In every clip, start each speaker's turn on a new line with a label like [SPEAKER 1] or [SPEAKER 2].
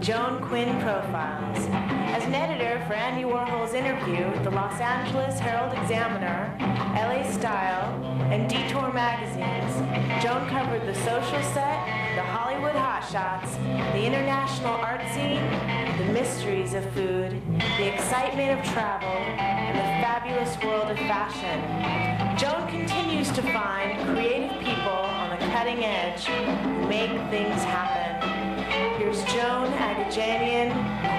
[SPEAKER 1] Joan Quinn Profiles. As an editor for Andy Warhol's Interview, the Los Angeles Herald-Examiner, LA Style, and Detour magazines, Joan covered the social set, the Hollywood hotshots, the international art scene, the mysteries of food, the excitement of travel, and the fabulous world of fashion. Joan continues to find creative people on the cutting edge who make things happen. Here's Joan Agajanian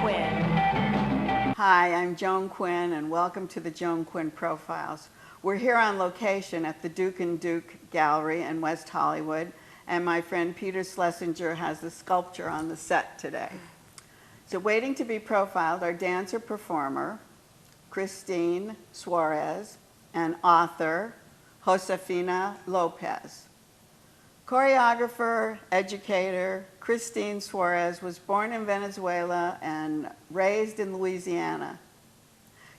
[SPEAKER 1] Quinn.
[SPEAKER 2] Hi, I'm Joan Quinn, and welcome to the Joan Quinn Profiles. We're here on location at the Duke and Duke Gallery in West Hollywood, and my friend Peter Schlesinger has the sculpture on the set today. So waiting to be profiled are dancer-performer Christine Suarez and author Josefina Lopez. Choreographer, educator, Christine Suarez was born in Venezuela and raised in Louisiana.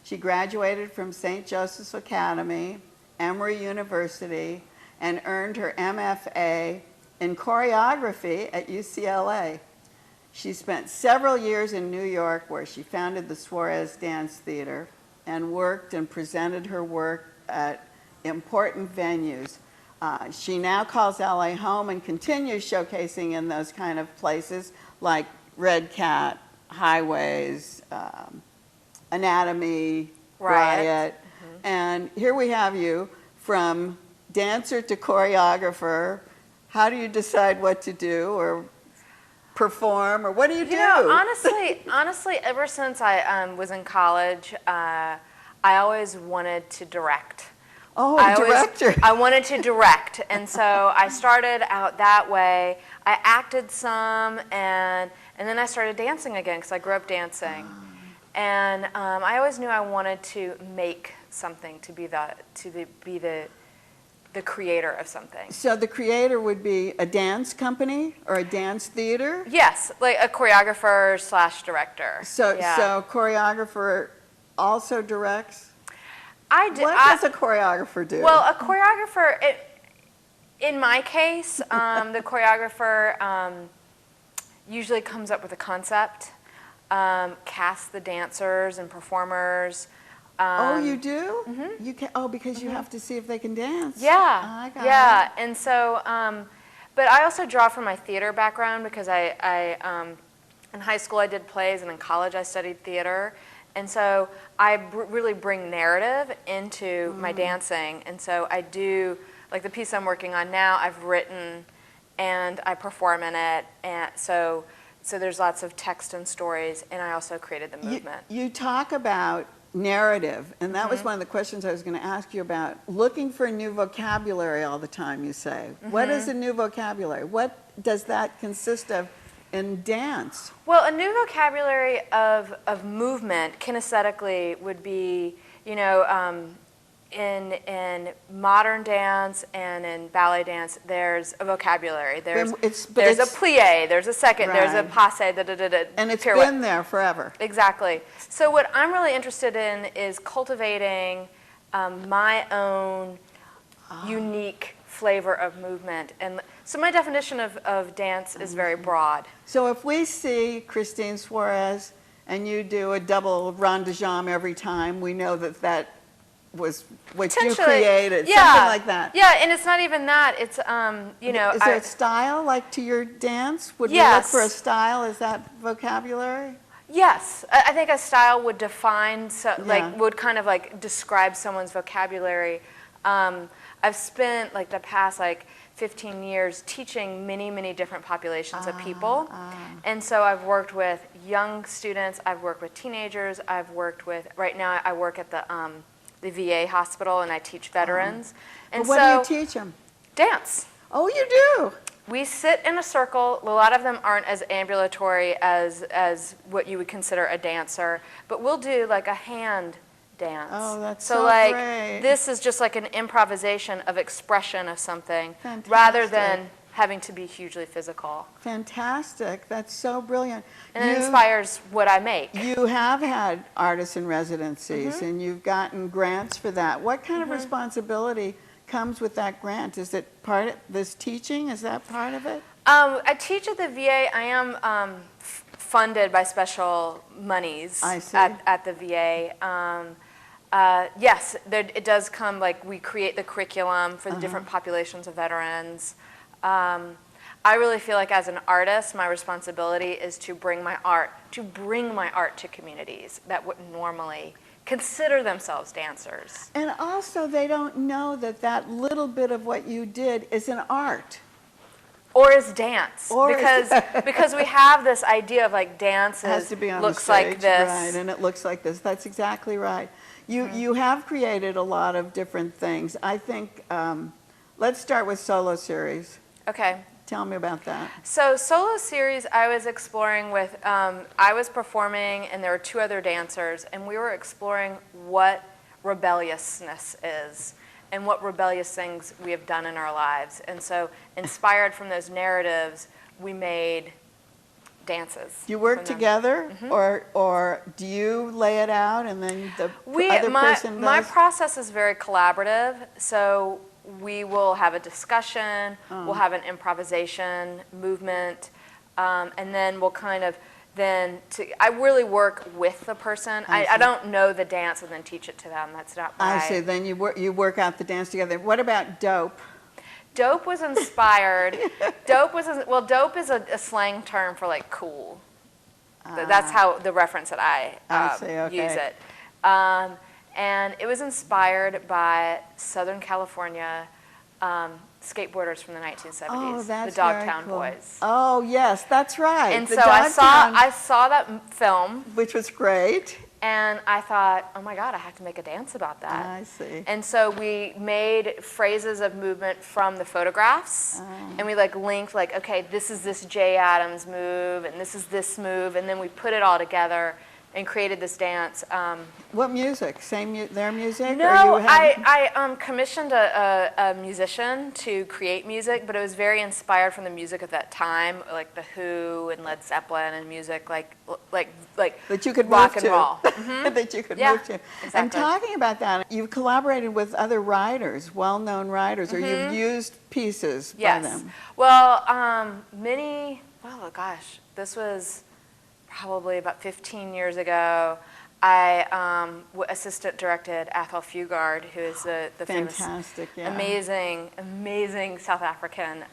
[SPEAKER 2] She graduated from St. Joseph's Academy, Emory University, and earned her MFA in choreography at UCLA. She spent several years in New York, where she founded the Suarez Dance Theater and worked and presented her work at important venues. She now calls LA home and continues showcasing in those kind of places like Red Cat, Highways, Anatomy, Riot. And here we have you from dancer to choreographer. How do you decide what to do or perform, or what do you do?
[SPEAKER 3] You know, honestly, ever since I was in college, I always wanted to direct.
[SPEAKER 2] Oh, director.
[SPEAKER 3] I wanted to direct, and so I started out that way. I acted some, and then I started dancing again because I grew up dancing. And I always knew I wanted to make something, to be the creator of something.
[SPEAKER 2] So the creator would be a dance company or a dance theater?
[SPEAKER 3] Yes, like a choreographer / director.
[SPEAKER 2] So choreographer also directs? What does a choreographer do?
[SPEAKER 3] Well, a choreographer, in my case, the choreographer usually comes up with a concept, casts the dancers and performers.
[SPEAKER 2] Oh, you do? Mm-hmm. You can. Oh, because you have to see if they can dance.
[SPEAKER 3] Yeah.
[SPEAKER 2] I got it.
[SPEAKER 3] And so, but I also draw from my theater background because I in high school I did plays, and in college I studied theater. And so I really bring narrative into my dancing. And so I do, like the piece I'm working on now, I've written and I perform in it. And so there's lots of text and stories, and I also created the movement.
[SPEAKER 2] You talk about narrative, and that was one of the questions I was going to ask you about. Looking for a new vocabulary all the time, you say. What is a new vocabulary? What does that consist of in dance?
[SPEAKER 3] Well, a new vocabulary of movement, kinesthetically, would be, you know, in modern dance and in ballet dance, there's a vocabulary. There's a plie, there's a second, there's a passe,
[SPEAKER 2] and it's
[SPEAKER 3] pirouette.
[SPEAKER 2] Been there forever.
[SPEAKER 3] Exactly. So what I'm really interested in is cultivating my own unique flavor of movement. And so my definition of dance is very broad.
[SPEAKER 2] So if we see Christine Suarez and you do a double rond de jambe every time, we know that was what you created, something like that.
[SPEAKER 3] Yeah, and it's not even that. It's, you know.
[SPEAKER 2] Is there a style like to your dance? Would we look for a style? Is that vocabulary?
[SPEAKER 3] Yes, I think a style would define, would kind of like describe someone's vocabulary. I've spent like the past 15 years teaching many different populations of people. And so I've worked with young students, I've worked with teenagers, right now I work at the VA hospital, and I teach veterans. And
[SPEAKER 2] what do you teach them?
[SPEAKER 3] Dance.
[SPEAKER 2] Oh, you do?
[SPEAKER 3] We sit in a circle. A lot of them aren't as ambulatory as what you would consider a dancer, but we'll do like a hand dance.
[SPEAKER 2] Oh, that's
[SPEAKER 3] so great. This is just like an improvisation of expression of something.
[SPEAKER 2] Fantastic.
[SPEAKER 3] Rather than having to be hugely physical.
[SPEAKER 2] Fantastic. That's so brilliant.
[SPEAKER 3] And it inspires what I make.
[SPEAKER 2] You have had artists in residencies, and you've gotten grants for that. What kind of responsibility comes with that grant? Is it part of this teaching? Is that part of it?
[SPEAKER 3] I teach at the VA. I am funded by special monies
[SPEAKER 2] I see.
[SPEAKER 3] at the VA. Yes, it does come, like, we create the curriculum for the different populations of veterans. I really feel like as an artist, my responsibility is to bring my art to communities that wouldn't normally consider themselves dancers.
[SPEAKER 2] And also, they don't know that that little bit of what you did is an art.
[SPEAKER 3] Or is dance.
[SPEAKER 2] Or
[SPEAKER 3] because we have this idea of, like, dance
[SPEAKER 2] has to be on
[SPEAKER 3] looks
[SPEAKER 2] the stage,
[SPEAKER 3] like this.
[SPEAKER 2] right? And it looks like this. That's exactly right. You have created a lot of different things. I think let's start with solo series.
[SPEAKER 3] Okay.
[SPEAKER 2] Tell me about that.
[SPEAKER 3] So solo series, I was exploring with, I was performing and there were two other dancers, and we were exploring what rebelliousness is and what rebellious things we have done in our lives. And so inspired from those narratives, we made dances.
[SPEAKER 2] You work together, or do you lay it out and then the other person does?
[SPEAKER 3] My process is very collaborative, so we will have a discussion, we'll have an improvisation movement, and then we'll kind of I really work with the person. I don't know the dance and then teach it to them. That's not my...
[SPEAKER 2] I see. Then you work out the dance together. What about dope?
[SPEAKER 3] Dope was inspired. Dope is a slang term for, like, cool. That's how the reference that I
[SPEAKER 2] see, okay.
[SPEAKER 3] use it. And it was inspired by Southern California skateboarders from the 1970s,
[SPEAKER 2] Oh, that's
[SPEAKER 3] the
[SPEAKER 2] very
[SPEAKER 3] Dogtown
[SPEAKER 2] cool.
[SPEAKER 3] Boys.
[SPEAKER 2] Oh, yes, that's right.
[SPEAKER 3] And
[SPEAKER 2] The
[SPEAKER 3] so I
[SPEAKER 2] Dogtown,
[SPEAKER 3] saw that film,
[SPEAKER 2] which was great.
[SPEAKER 3] and I thought, oh my God, I have to make a dance about that.
[SPEAKER 2] I see.
[SPEAKER 3] And so we made phrases of movement from the photographs, and we, like, linked, like, okay, this is this Jay Adams move, and this is this move, and then we put it all together and created this dance.
[SPEAKER 2] What music? Their music?
[SPEAKER 3] No,
[SPEAKER 2] Or you had...
[SPEAKER 3] I commissioned a musician to create music, but it was very inspired from the music of that time, like The Who and Led Zeppelin and music like
[SPEAKER 2] that you could
[SPEAKER 3] rock
[SPEAKER 2] move
[SPEAKER 3] and
[SPEAKER 2] to.
[SPEAKER 3] roll.
[SPEAKER 2] That you could
[SPEAKER 3] Yeah,
[SPEAKER 2] move to.
[SPEAKER 3] exactly.
[SPEAKER 2] And talking about that, you've collaborated with other writers, well-known writers, or you've used pieces by them.
[SPEAKER 3] Well, this was probably about 15 years ago. I assistant directed Athol Fugard, who is the famous,
[SPEAKER 2] Fantastic, yeah.
[SPEAKER 3] amazing South African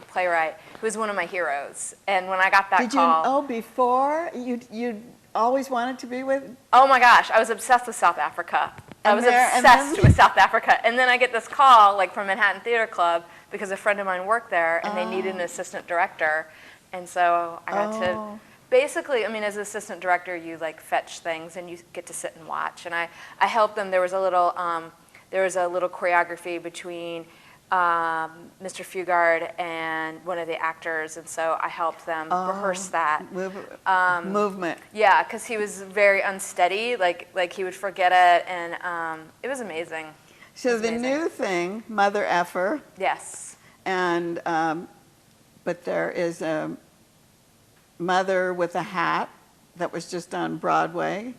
[SPEAKER 3] playwright, who was one of my heroes. And when I got that
[SPEAKER 2] Did
[SPEAKER 3] call,
[SPEAKER 2] you? Oh, before you always wanted to be with?
[SPEAKER 3] oh my gosh, I was obsessed with South Africa. I was obsessed with South Africa. And then I get this call, like, from Manhattan Theater Club, because a friend of mine worked there, and they needed an assistant director. And so I got to... Basically, I mean, as an assistant director, you, like, fetch things and you get to sit and watch. And I helped them. There was a little choreography between Mr. Fugard and one of the actors, and so I helped them rehearse that.
[SPEAKER 2] Movement.
[SPEAKER 3] Yeah, because he was very unsteady. Like he would forget it, and it was amazing.
[SPEAKER 2] So the new thing, Mother Effer.
[SPEAKER 3] Yes.
[SPEAKER 2] And but there is a Mother with a Hat that was just on Broadway.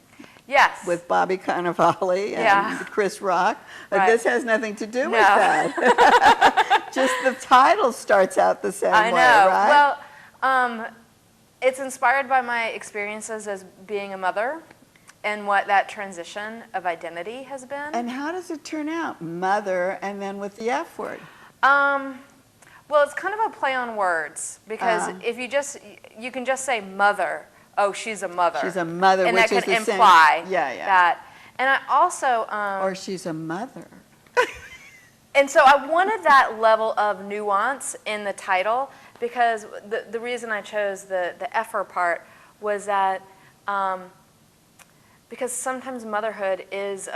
[SPEAKER 3] Yes.
[SPEAKER 2] With Bobby Cannavale and Chris Rock. But
[SPEAKER 3] Right.
[SPEAKER 2] this has nothing to do with that. Just the title starts out the same way, right?
[SPEAKER 3] Well, it's inspired by my experiences as being a mother and what that transition of identity has been.
[SPEAKER 2] And how does it turn out? Mother and then with the F word.
[SPEAKER 3] Well, it's kind of a play on words, because if you can just say mother. Oh, she's a mother.
[SPEAKER 2] She's a mother,
[SPEAKER 3] and
[SPEAKER 2] which
[SPEAKER 3] that
[SPEAKER 2] is
[SPEAKER 3] can
[SPEAKER 2] the
[SPEAKER 3] imply
[SPEAKER 2] same. Yeah.
[SPEAKER 3] that. And I also
[SPEAKER 2] or she's a mother.
[SPEAKER 3] and so I wanted that level of nuance in the title, because the reason I chose the effer part was that because sometimes motherhood is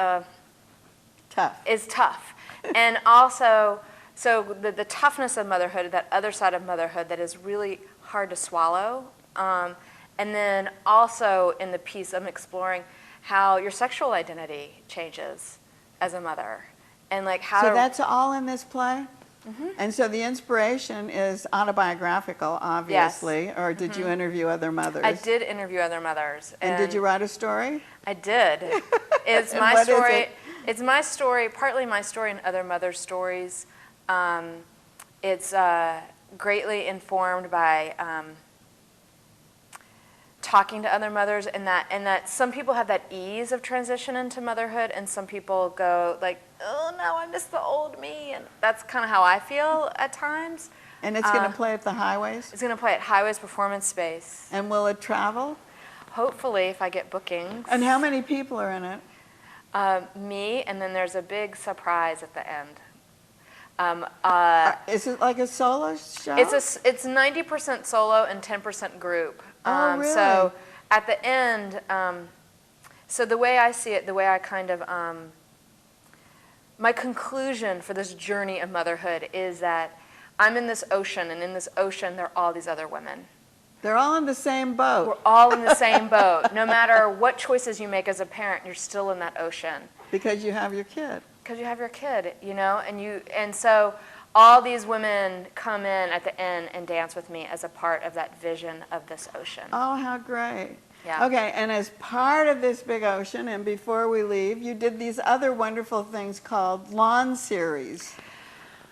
[SPEAKER 3] tough, and also. So the toughness of motherhood, that other side of motherhood that is really hard to swallow. And then also in the piece, I'm exploring how your sexual identity changes as a mother. And like how
[SPEAKER 2] So that's all in this play? Mm-hmm. And so the inspiration is autobiographical, obviously, or did you interview other mothers?
[SPEAKER 3] I did interview other mothers.
[SPEAKER 2] And did you write a story?
[SPEAKER 3] I did. It's my story. It's my story, partly my story and other mothers' stories. It's greatly informed by talking to other mothers, and that some people have that ease of transition into motherhood, and some people go like, oh no, I miss the old me, and that's kind of how I feel at times.
[SPEAKER 2] And it's going to play at the Highways?
[SPEAKER 3] It's going to play at Highways Performance Space.
[SPEAKER 2] And will it travel?
[SPEAKER 3] Hopefully, if I get bookings.
[SPEAKER 2] And how many people are in it?
[SPEAKER 3] Me, and then there's a big surprise at the end.
[SPEAKER 2] Is it like a solo show?
[SPEAKER 3] It's 90% solo and 10% group.
[SPEAKER 2] Oh, really?
[SPEAKER 3] So at the end, so the way I see it, the way I kind of, my conclusion for this journey of motherhood is that I'm in this ocean, and in this ocean there are all these other women.
[SPEAKER 2] They're all in the same boat.
[SPEAKER 3] We're all in the same boat. No matter what choices you make as a parent, you're still in that ocean.
[SPEAKER 2] Because you have your kid.
[SPEAKER 3] Because you have your kid, you know, and so all these women come in at the end and dance with me as a part of that vision of this ocean.
[SPEAKER 2] Oh, how great.
[SPEAKER 3] Yeah.
[SPEAKER 2] Okay, and as part of this big ocean, and before we leave, you did these other wonderful things called lawn series.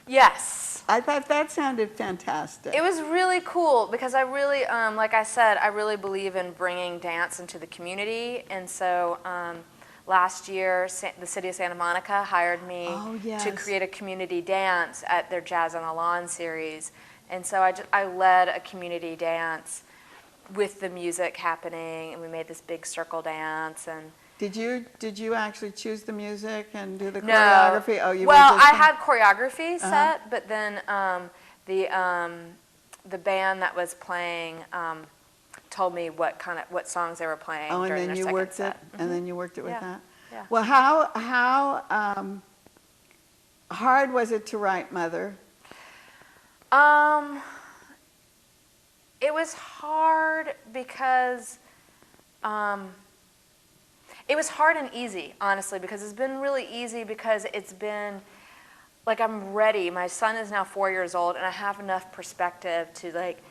[SPEAKER 3] Yes.
[SPEAKER 2] I thought that sounded fantastic.
[SPEAKER 3] It was really cool because I really, like I said, I really believe in bringing dance into the community. And so last year, the city of Santa Monica hired me to create a community dance at their Jazz on the Lawn series. And so I led a community dance with the music happening, and we made this big circle dance. And
[SPEAKER 2] Did you actually choose the music and do the choreography?
[SPEAKER 3] No.
[SPEAKER 2] Oh, you
[SPEAKER 3] well,
[SPEAKER 2] were just
[SPEAKER 3] I had choreography set, but then the band that was playing told me what songs they were playing
[SPEAKER 2] and
[SPEAKER 3] during
[SPEAKER 2] then
[SPEAKER 3] their
[SPEAKER 2] you
[SPEAKER 3] second
[SPEAKER 2] worked
[SPEAKER 3] set.
[SPEAKER 2] it, and then you worked it with that.
[SPEAKER 3] Yeah.
[SPEAKER 2] Well, how hard was it to write Mother?
[SPEAKER 3] It was hard because. It was hard and easy, honestly, because it's been really easy because it's been like I'm ready. My son is now 4 years old, and I have enough perspective to like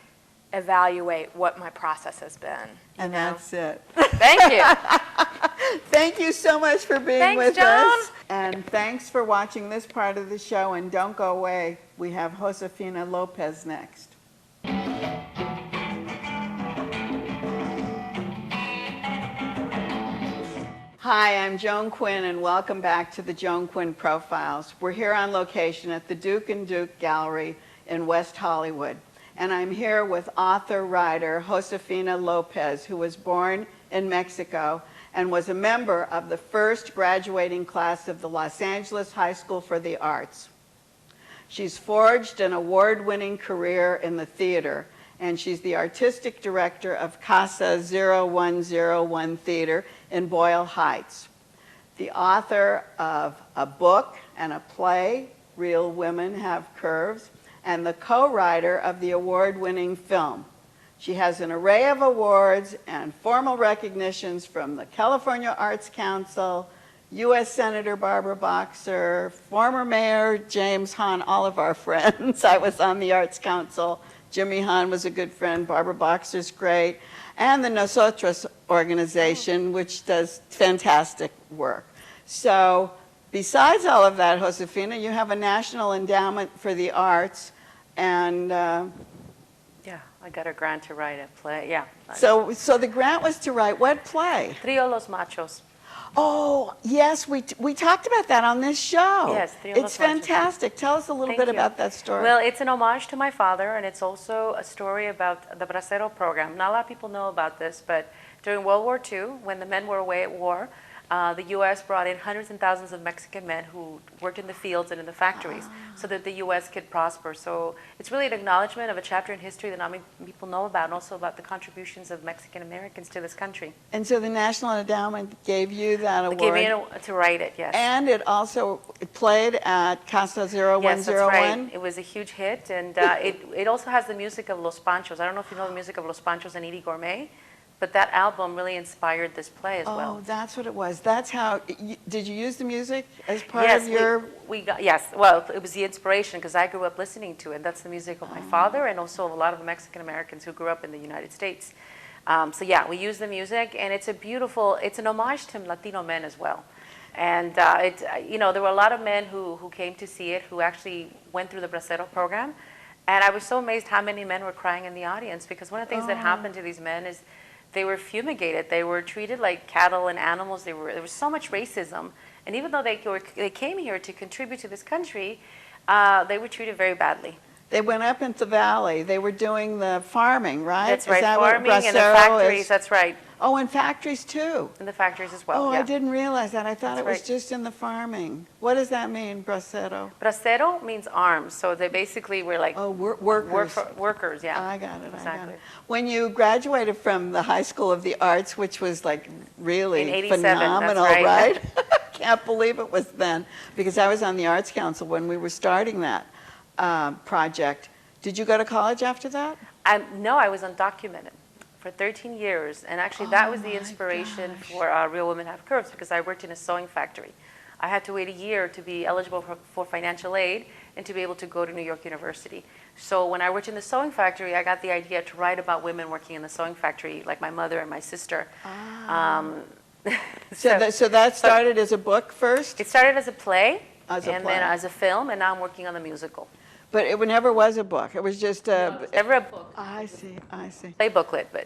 [SPEAKER 3] evaluate what my process has been.
[SPEAKER 2] And that's it.
[SPEAKER 3] Thank you.
[SPEAKER 2] Thank you so much for being
[SPEAKER 3] Thanks,
[SPEAKER 2] with
[SPEAKER 3] Joan.
[SPEAKER 2] us. And thanks for watching this part of the show. And don't go away. We have Josefina Lopez next. Hi, I'm Joan Quinn, and welcome back to the Joan Quinn Profiles. We're here on location at the Duke and Duke Gallery in West Hollywood. And I'm here with author-writer Josefina Lopez, who was born in Mexico and was a member of the first graduating class of the Los Angeles High School for the Arts. She's forged an award-winning career in the theater, and she's the artistic director of Casa 0101 Theater in Boyle Heights. The author of a book and a play, Real Women Have Curves, and the co-writer of the award-winning film. She has an array of awards and formal recognitions from the California Arts Council, U.S. Senator Barbara Boxer, former Mayor James Hahn, all of our friends. I was on the Arts Council. Jimmy Hahn was a good friend. Barbara Boxer's great. And the Nosotros organization, which does fantastic work. So besides all of that, Josefina, you have a National Endowment for the Arts. And
[SPEAKER 4] yeah, I got a grant to write a play. Yeah.
[SPEAKER 2] so the grant was to write what play?
[SPEAKER 4] Trio Los Machos.
[SPEAKER 2] Oh, yes, we talked about that on this show.
[SPEAKER 4] Yes, Trio Los
[SPEAKER 2] it's
[SPEAKER 4] Machos.
[SPEAKER 2] fantastic. Tell us a little bit about that story.
[SPEAKER 4] Well, it's an homage to my father, and it's also a story about the Bracero Program. Not a lot of people know about this, but during World War II, when the men were away at war, the U.S. brought in hundreds and thousands of Mexican men who worked in the fields and in the factories so that the U.S. could prosper. So it's really an acknowledgement of a chapter in history that not many people know about, and also about the contributions of Mexican Americans to this country.
[SPEAKER 2] And so the National Endowment gave you that award.
[SPEAKER 4] They gave me to write it, yes.
[SPEAKER 2] And it also played at Casa 0101.
[SPEAKER 4] Yes, that's right. It was a huge hit, and it also has the music of Los Panchos. I don't know if you know the music of Los Panchos and Edie Gourmet, but that album really inspired this play as well.
[SPEAKER 2] Oh, that's what it was. That's how, did you use the music as part of your?
[SPEAKER 4] Yes, well, it was the inspiration because I grew up listening to it. That's the music of my father and also a lot of Mexican Americans who grew up in the United States. So yeah, we use the music, and it's an homage to Latino men as well. And there were a lot of men who came to see it, who actually went through the Bracero program. And I was so amazed how many men were crying in the audience, because one of the things that happened to these men is they were fumigated. They were treated like cattle and animals. There was so much racism. And even though they came here to contribute to this country, they were treated very badly.
[SPEAKER 2] They went up into the valley. They were doing the farming, right?
[SPEAKER 4] That's
[SPEAKER 2] Is
[SPEAKER 4] right,
[SPEAKER 2] that what
[SPEAKER 4] farming and the
[SPEAKER 2] Bracero
[SPEAKER 4] factories,
[SPEAKER 2] is?
[SPEAKER 4] that's right.
[SPEAKER 2] Oh, and factories too.
[SPEAKER 4] In the factories as well,
[SPEAKER 2] Oh,
[SPEAKER 4] yeah.
[SPEAKER 2] I didn't realize that. I thought
[SPEAKER 4] That's
[SPEAKER 2] it was
[SPEAKER 4] right.
[SPEAKER 2] just in the farming. What does that mean, Bracero?
[SPEAKER 4] Bracero means arms, so they basically were like
[SPEAKER 2] Oh, workers.
[SPEAKER 4] workers, yeah.
[SPEAKER 2] I got it, I got
[SPEAKER 4] Exactly.
[SPEAKER 2] it. When you graduated from the High School of the Arts, which was like really
[SPEAKER 4] In 87, that's
[SPEAKER 2] phenomenal,
[SPEAKER 4] right.
[SPEAKER 2] right? Can't believe it was then, because I was on the Arts Council when we were starting that project. Did you go to college after that?
[SPEAKER 4] No, I was undocumented for 13 years, and actually that was the inspiration for Real Women Have Curves, because I worked in a sewing factory. I had to wait a year to be eligible for financial aid and to be able to go to New York University. So when I worked in the sewing factory, I got the idea to write about women working in the sewing factory, like my mother and my sister.
[SPEAKER 2] So that started as a book first?
[SPEAKER 4] It started as a play,
[SPEAKER 2] As a
[SPEAKER 4] and
[SPEAKER 2] play.
[SPEAKER 4] then as a film, and now I'm working on the musical.
[SPEAKER 2] But it never was a book. It was just a...
[SPEAKER 4] Never a book.
[SPEAKER 2] I see, I see.
[SPEAKER 4] Play booklet, but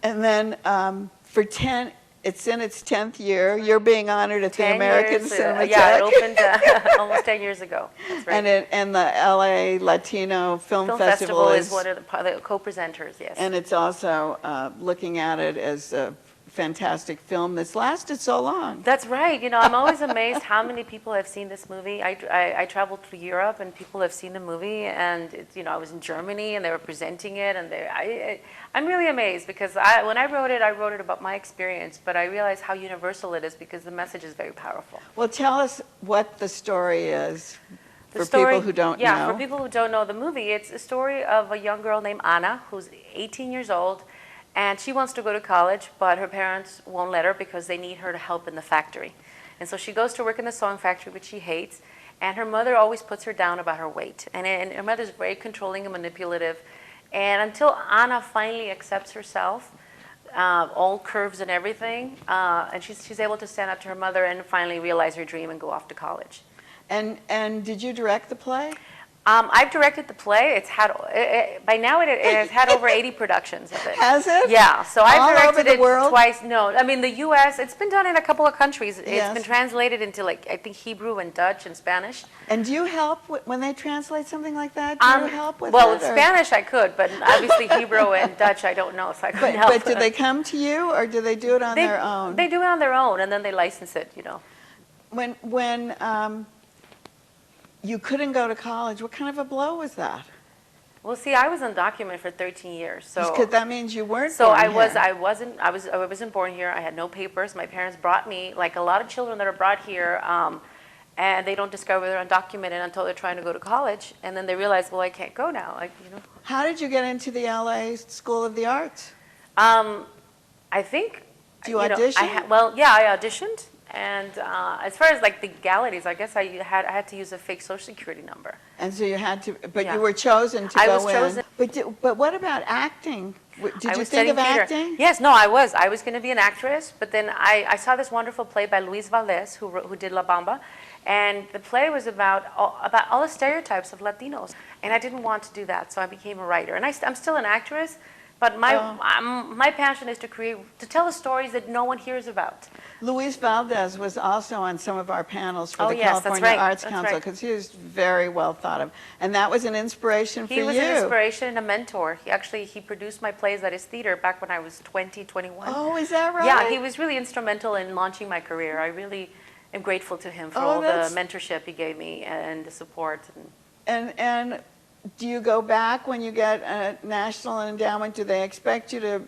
[SPEAKER 2] And then it's in its 10th year. You're being honored at the
[SPEAKER 4] 10
[SPEAKER 2] American
[SPEAKER 4] years,
[SPEAKER 2] Cinematheque.
[SPEAKER 4] yeah, it opened almost 10 years ago. That's right.
[SPEAKER 2] And the LA Latino Film Festival
[SPEAKER 4] is one of the co-presenters, yes.
[SPEAKER 2] And it's also looking at it as a fantastic film that's lasted so long.
[SPEAKER 4] That's right. You know, I'm always amazed how many people have seen this movie. I traveled through Europe, and people have seen the movie, and I was in Germany, and they were presenting it, and I'm really amazed, because when I wrote it about my experience, but I realized how universal it is, because the message is very powerful.
[SPEAKER 2] Well, tell us what the story is
[SPEAKER 4] The
[SPEAKER 2] for
[SPEAKER 4] story-
[SPEAKER 2] people who don't
[SPEAKER 4] Yeah,
[SPEAKER 2] know.
[SPEAKER 4] for people who don't know the movie, it's a story of a young girl named Anna, who's 18 years old, and she wants to go to college, but her parents won't let her because they need her to help in the factory. And so she goes to work in the sewing factory, which she hates, and her mother always puts her down about her weight. And her mother's very controlling and manipulative. And until Anna finally accepts herself, all curves and everything, and she's able to stand up to her mother and finally realize her dream and go off to college.
[SPEAKER 2] And did you direct the play?
[SPEAKER 4] I've directed the play. It's had by now it has had over 80 productions of it.
[SPEAKER 2] Has it?
[SPEAKER 4] Yeah. So I've
[SPEAKER 2] All
[SPEAKER 4] directed
[SPEAKER 2] over the
[SPEAKER 4] it
[SPEAKER 2] world?
[SPEAKER 4] twice. No, I mean the U.S. It's been done in a couple of countries. It's
[SPEAKER 2] Yes.
[SPEAKER 4] been translated into I think Hebrew and Dutch and Spanish.
[SPEAKER 2] And do you help when they translate something like that? Do you help with
[SPEAKER 4] well,
[SPEAKER 2] it?
[SPEAKER 4] with
[SPEAKER 2] or-
[SPEAKER 4] Spanish I could, but obviously Hebrew and Dutch I don't know, so I couldn't help.
[SPEAKER 2] But do they come to you, or do they do it on their own?
[SPEAKER 4] They do it on their own, and then they license it.
[SPEAKER 2] When you couldn't go to college, what kind of a blow was that?
[SPEAKER 4] Well, see, I was undocumented for 13 years, so.
[SPEAKER 2] Because that means you weren't
[SPEAKER 4] So
[SPEAKER 2] born
[SPEAKER 4] I
[SPEAKER 2] here.
[SPEAKER 4] wasn't born here. I had no papers. My parents brought me, like a lot of children that are brought here, and they don't discover they're undocumented until they're trying to go to college, and then they realize, well, I can't go now.
[SPEAKER 2] How did you get into the LA School of the Arts?
[SPEAKER 4] I think.
[SPEAKER 2] Do you audition?
[SPEAKER 4] I auditioned, and as far as like legalities, I guess I had to use a fake Social Security number.
[SPEAKER 2] And so you had to, but
[SPEAKER 4] Yeah.
[SPEAKER 2] you were chosen to
[SPEAKER 4] I
[SPEAKER 2] go
[SPEAKER 4] was chosen.
[SPEAKER 2] in. But what about acting? Did
[SPEAKER 4] I
[SPEAKER 2] you
[SPEAKER 4] was
[SPEAKER 2] think of
[SPEAKER 4] studying theater.
[SPEAKER 2] acting?
[SPEAKER 4] Yes, no, I was. I was going to be an actress, but then I saw this wonderful play by Luis Valdez, who did La Bamba, and the play was about all the stereotypes of Latinos, and I didn't want to do that, so I became a writer. And I'm still an actress, but my passion is to tell the stories that no one hears about.
[SPEAKER 2] Luis Valdez was also on some of our panels for
[SPEAKER 4] Oh,
[SPEAKER 2] the
[SPEAKER 4] yes, that's
[SPEAKER 2] California
[SPEAKER 4] right,
[SPEAKER 2] Arts
[SPEAKER 4] that's
[SPEAKER 2] Council,
[SPEAKER 4] right.
[SPEAKER 2] because he was very well thought of. And that was an inspiration for you.
[SPEAKER 4] He was an inspiration and a mentor. He produced my plays at his theater back when I was 20, 21.
[SPEAKER 2] Oh, is that right?
[SPEAKER 4] Yeah, he was really instrumental in launching my career. I really am grateful to him for all the mentorship he gave me and the support.
[SPEAKER 2] And do you go back when you get a national endowment? Do they expect you to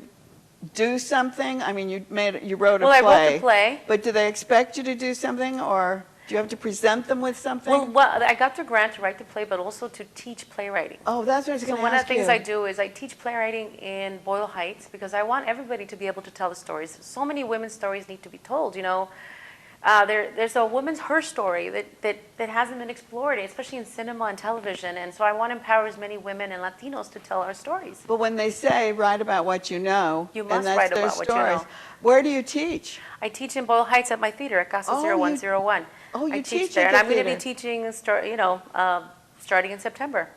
[SPEAKER 2] do something? I mean, you wrote a play.
[SPEAKER 4] Well, I wrote the play.
[SPEAKER 2] But do they expect you to do something, or do you have to present them with something?
[SPEAKER 4] Well, I got the grant to write the play, but also to teach playwriting.
[SPEAKER 2] Oh, that's what I was going
[SPEAKER 4] So
[SPEAKER 2] to
[SPEAKER 4] one
[SPEAKER 2] ask
[SPEAKER 4] of the things
[SPEAKER 2] you.
[SPEAKER 4] I do is I teach playwriting in Boyle Heights because I want everybody to be able to tell the stories. So many women's stories need to be told, There's a woman's her story that hasn't been explored, especially in cinema and television. And so I want to empower as many women and Latinos to tell our stories.
[SPEAKER 2] But when they say write about what you know,
[SPEAKER 4] You
[SPEAKER 2] and
[SPEAKER 4] must
[SPEAKER 2] that's
[SPEAKER 4] write
[SPEAKER 2] their
[SPEAKER 4] about what you
[SPEAKER 2] stories,
[SPEAKER 4] know.
[SPEAKER 2] where do you teach?
[SPEAKER 4] I teach in Boyle Heights at my theater at Casa
[SPEAKER 2] Oh, you-
[SPEAKER 4] 0101.
[SPEAKER 2] oh, you
[SPEAKER 4] I
[SPEAKER 2] teach
[SPEAKER 4] there,
[SPEAKER 2] at
[SPEAKER 4] and
[SPEAKER 2] the
[SPEAKER 4] I'm going to be
[SPEAKER 2] theater.
[SPEAKER 4] teaching, starting in September.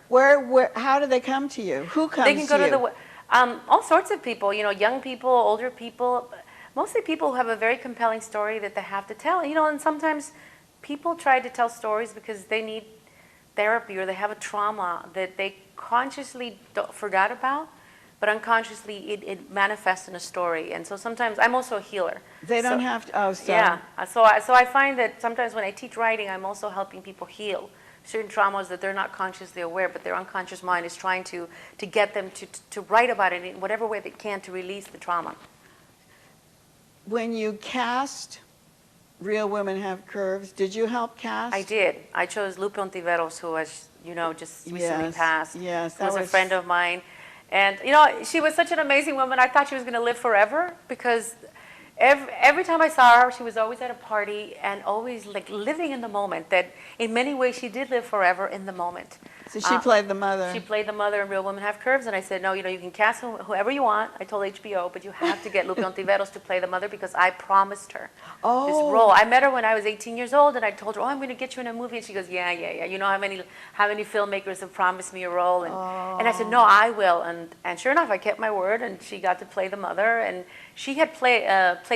[SPEAKER 2] How do they come to you? Who comes
[SPEAKER 4] They can go
[SPEAKER 2] to
[SPEAKER 4] to
[SPEAKER 2] you?
[SPEAKER 4] All sorts of people, young people, older people, mostly people who have a very compelling story that they have to tell. And sometimes people try to tell stories because they need therapy or they have a trauma that they consciously forgot about, but unconsciously it manifests in a story. And so sometimes I'm also a healer.
[SPEAKER 2] They don't have to. Oh, so.
[SPEAKER 4] Yeah. So I find that sometimes when I teach writing, I'm also helping people heal certain traumas that they're not consciously aware, but their unconscious mind is trying to get them to write about it in whatever way they can to release the trauma.
[SPEAKER 2] When you cast Real Women Have Curves, did you help cast?
[SPEAKER 4] I did. I chose Lupe Ontiveros, who was, just recently passed.
[SPEAKER 2] Yes,
[SPEAKER 4] who was a friend of mine. And, she was such an amazing woman. I thought she was going to live forever because every time I saw her, she was always at a party and always like living in the moment. That in many ways she did live forever in the moment.
[SPEAKER 2] So she played the mother.
[SPEAKER 4] She played the mother in Real Women Have Curves, and I said, no, you can cast whoever you want. I told HBO, but you have to get Lupe Ontiveros to play the mother because I promised her this role. I met her when I was 18 years old, and I told her, I'm going to get you in a movie, and she goes, yeah. You know how many filmmakers have promised me a role, and I said, no, I will, and sure enough, I kept my word, and she got to play the mother, and she had played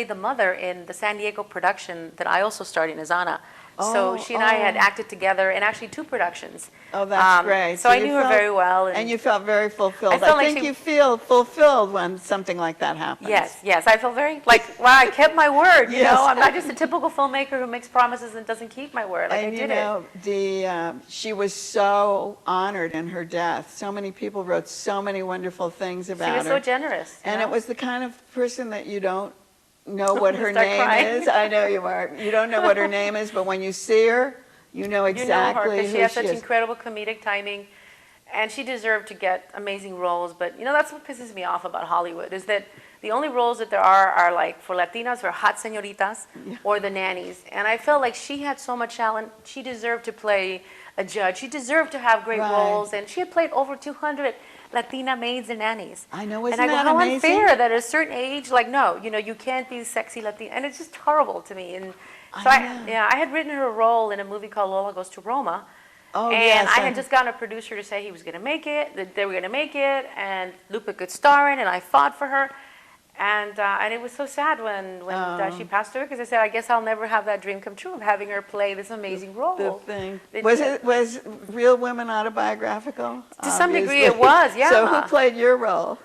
[SPEAKER 4] the mother in the San Diego production that I also starred in as Anna. So she and I had acted together in actually 2 productions.
[SPEAKER 2] Oh, that's great.
[SPEAKER 4] So I knew her very well.
[SPEAKER 2] And you felt very fulfilled.
[SPEAKER 4] I felt
[SPEAKER 2] think you feel fulfilled when something like that happens.
[SPEAKER 4] Yes. I felt very wow, I kept my word. You
[SPEAKER 2] Yes.
[SPEAKER 4] know, I'm not just a typical filmmaker who makes promises and doesn't keep my word. Like,
[SPEAKER 2] And
[SPEAKER 4] I did it.
[SPEAKER 2] She was so honored in her death. So many people wrote so many wonderful things about her.
[SPEAKER 4] She was so generous.
[SPEAKER 2] And it was the kind of person that you don't know what her
[SPEAKER 4] Start
[SPEAKER 2] name
[SPEAKER 4] crying.
[SPEAKER 2] is. I know you are. You don't know what her name is, but when you see her, you know exactly
[SPEAKER 4] her, 'cause
[SPEAKER 2] who
[SPEAKER 4] she has
[SPEAKER 2] she
[SPEAKER 4] such
[SPEAKER 2] is.
[SPEAKER 4] incredible comedic timing, and she deserved to get amazing roles. But that's what pisses me off about Hollywood is that the only roles that there are like for Latinas or hot señoritas or the nannies. And I felt like she had so much talent. She deserved to play a judge. She deserved to have great roles, and she had played over 200 Latina maids and nannies.
[SPEAKER 2] I know, isn't
[SPEAKER 4] and I go,
[SPEAKER 2] that
[SPEAKER 4] how
[SPEAKER 2] amazing?
[SPEAKER 4] unfair that at a certain age, like, no, you can't be sexy Latina, and it's just horrible to me. And so I had written her a role in a movie called Lola Goes to Roma.
[SPEAKER 2] Oh,
[SPEAKER 4] And
[SPEAKER 2] yes,
[SPEAKER 4] I had just gotten a producer to say he was going to make it, that they were going to make it, and Lupe could star in, and I fought for her. And it was so sad when she passed away because I said, I guess I'll never have that dream come true of having her play this amazing role.
[SPEAKER 2] The thing. Was Real Women autobiographical?
[SPEAKER 4] To some degree it was, yeah.
[SPEAKER 2] So who played your role?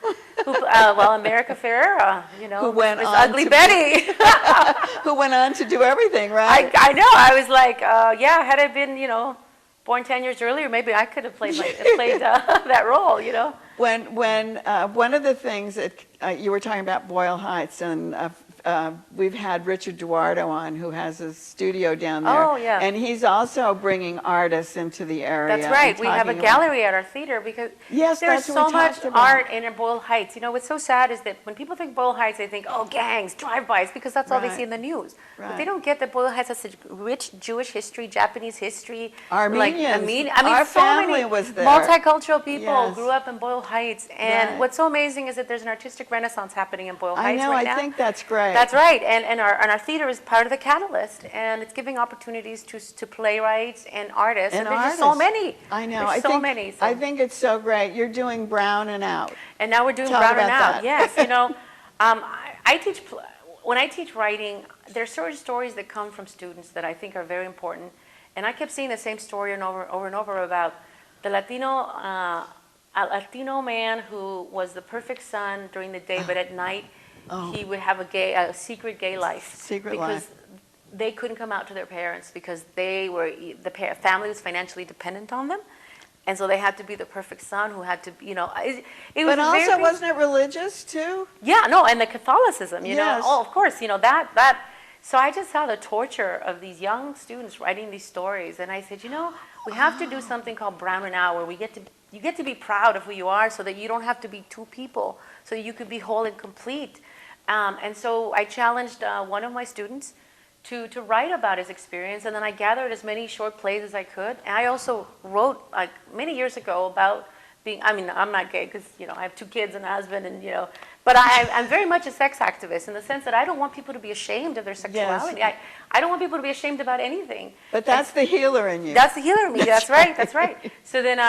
[SPEAKER 4] Well, America Ferrera,
[SPEAKER 2] Who went
[SPEAKER 4] Miss
[SPEAKER 2] on
[SPEAKER 4] Ugly
[SPEAKER 2] to
[SPEAKER 4] Betty.
[SPEAKER 2] Who went on to do everything, right?
[SPEAKER 4] I know. I was like, had I been, born 10 years earlier, maybe I could have played that role,
[SPEAKER 2] When one of the things that you were talking about Boyle Heights, and we've had Richard Duardo on, who has a studio down there.
[SPEAKER 4] Oh, yeah.
[SPEAKER 2] And he's also bringing artists into the area.
[SPEAKER 4] That's right. We have a
[SPEAKER 2] talking
[SPEAKER 4] gallery at our theater because
[SPEAKER 2] Yes,
[SPEAKER 4] there's
[SPEAKER 2] that's what
[SPEAKER 4] so
[SPEAKER 2] we
[SPEAKER 4] much
[SPEAKER 2] talked about.
[SPEAKER 4] art in Boyle Heights. What's so sad is that when people think Boyle Heights, they think, oh, gangs, drive-bys, because that's all they
[SPEAKER 2] Right.
[SPEAKER 4] see in the news. But
[SPEAKER 2] Right.
[SPEAKER 4] they don't get that Boyle Heights has such rich Jewish history, Japanese history.
[SPEAKER 2] Armenians.
[SPEAKER 4] so
[SPEAKER 2] Our family
[SPEAKER 4] many
[SPEAKER 2] was there.
[SPEAKER 4] multicultural people
[SPEAKER 2] Yes.
[SPEAKER 4] grew up in Boyle Heights. And
[SPEAKER 2] Right.
[SPEAKER 4] what's so amazing is that there's an artistic renaissance happening in Boyle
[SPEAKER 2] I
[SPEAKER 4] Heights
[SPEAKER 2] know,
[SPEAKER 4] right now.
[SPEAKER 2] I think that's great.
[SPEAKER 4] That's right, and our theater is part of the catalyst, and it's giving opportunities to playwrights and artists, and there's just so many.
[SPEAKER 2] I know.
[SPEAKER 4] There's so many.
[SPEAKER 2] I think it's so great. You're doing Brown and Out.
[SPEAKER 4] And now we're doing
[SPEAKER 2] Talk
[SPEAKER 4] Brown and
[SPEAKER 2] about
[SPEAKER 4] Out.
[SPEAKER 2] that.
[SPEAKER 4] Yes, I teach. When I teach writing, there's certain stories that come from students that I think are very important, and I kept seeing the same story over and over about the a Latino man who was the perfect son during the day, but at night he would have a secret gay life.
[SPEAKER 2] Secret
[SPEAKER 4] because
[SPEAKER 2] life.
[SPEAKER 4] they couldn't come out to their parents because the family was financially dependent on them. And so they had to be the perfect son who had to, it was
[SPEAKER 2] But also,
[SPEAKER 4] very,
[SPEAKER 2] wasn't it religious too?
[SPEAKER 4] yeah, no, and the Catholicism,
[SPEAKER 2] Yes.
[SPEAKER 4] of course, that. So I just saw the torture of these young students writing these stories, and I said, we have to do something called Brown and Out, where you get to be proud of who you are, so that you don't have to be two people, so you could be whole and complete. And so I challenged one of my students to write about his experience, and then I gathered as many short plays as I could. And I also wrote many years ago about being, I'm not gay because, I have 2 kids and a husband and, but I'm very much a sex activist in the sense that I don't want people to be ashamed of their sexuality.
[SPEAKER 2] Yes.
[SPEAKER 4] I don't want people to be ashamed about anything.
[SPEAKER 2] But that's the healer in you.
[SPEAKER 4] That's the healer in me. That's right. So then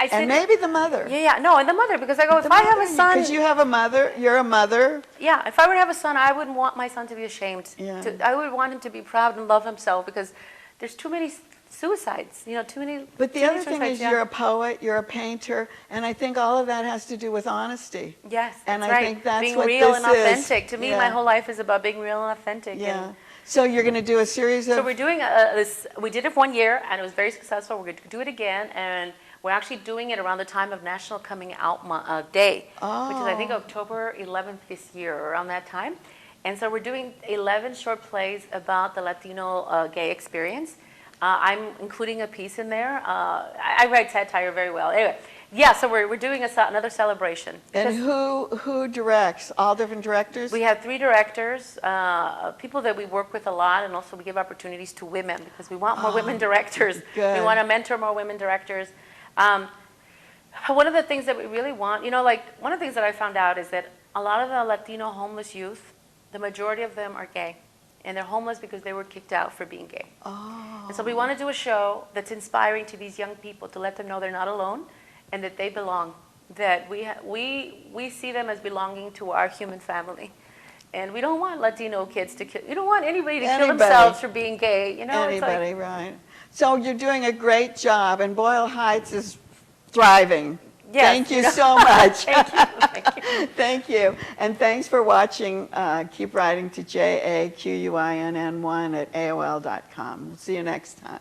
[SPEAKER 4] I said,
[SPEAKER 2] And maybe the mother.
[SPEAKER 4] yeah, no, and the mother, because I go, if I have a son,
[SPEAKER 2] Because you have a mother, you're a mother.
[SPEAKER 4] yeah, if I would have a son, I wouldn't want my son to be ashamed.
[SPEAKER 2] Yeah.
[SPEAKER 4] I would want him to be proud and love himself, because there's too many suicides, too many.
[SPEAKER 2] But the
[SPEAKER 4] too many
[SPEAKER 2] other thing
[SPEAKER 4] suicides,
[SPEAKER 2] is
[SPEAKER 4] yeah.
[SPEAKER 2] you're a poet, you're a painter, and I think all of that has to do with honesty.
[SPEAKER 4] Yes, that's
[SPEAKER 2] And I
[SPEAKER 4] right.
[SPEAKER 2] think that's
[SPEAKER 4] being
[SPEAKER 2] what
[SPEAKER 4] real
[SPEAKER 2] this
[SPEAKER 4] and
[SPEAKER 2] is.
[SPEAKER 4] authentic. To me, my
[SPEAKER 2] Yeah.
[SPEAKER 4] whole life is about being real and authentic.
[SPEAKER 2] Yeah.
[SPEAKER 4] And
[SPEAKER 2] So you're going to do a series of...
[SPEAKER 4] so we're doing this. We did it 1 year, and it was very successful. We're going to do it again, and we're actually doing it around the time of National Coming Out Day, which is I think October 11th this year, around that time. And so we're doing 11 short plays about the Latino gay experience. I'm including a piece in there. I write satire very well. Anyway, yeah. So we're doing another celebration.
[SPEAKER 2] And who directs? All different directors?
[SPEAKER 4] We have 3 directors, people that we work with a lot, and also we give opportunities to women because we want more women directors.
[SPEAKER 2] Good.
[SPEAKER 4] We want to mentor more women directors. One of the things that we really want, one of the things that I found out is that a lot of the Latino homeless youth, the majority of them are gay. And they're homeless because they were kicked out for being gay.
[SPEAKER 2] Oh.
[SPEAKER 4] And so we want to do a show that's inspiring to these young people to let them know they're not alone and that they belong. That we see them as belonging to our human family. And we don't want Latino kids to kill. You don't want anybody to kill themselves for being gay.
[SPEAKER 2] Anybody, right. So you're doing a great job, and Boyle Heights is thriving.
[SPEAKER 4] Yes,
[SPEAKER 2] Thank you so much.
[SPEAKER 4] Thank you. Thank you.
[SPEAKER 2] Thank you. And thanks for watching. Keep writing to JAQUINN1 at AOL.com. We'll see you next time.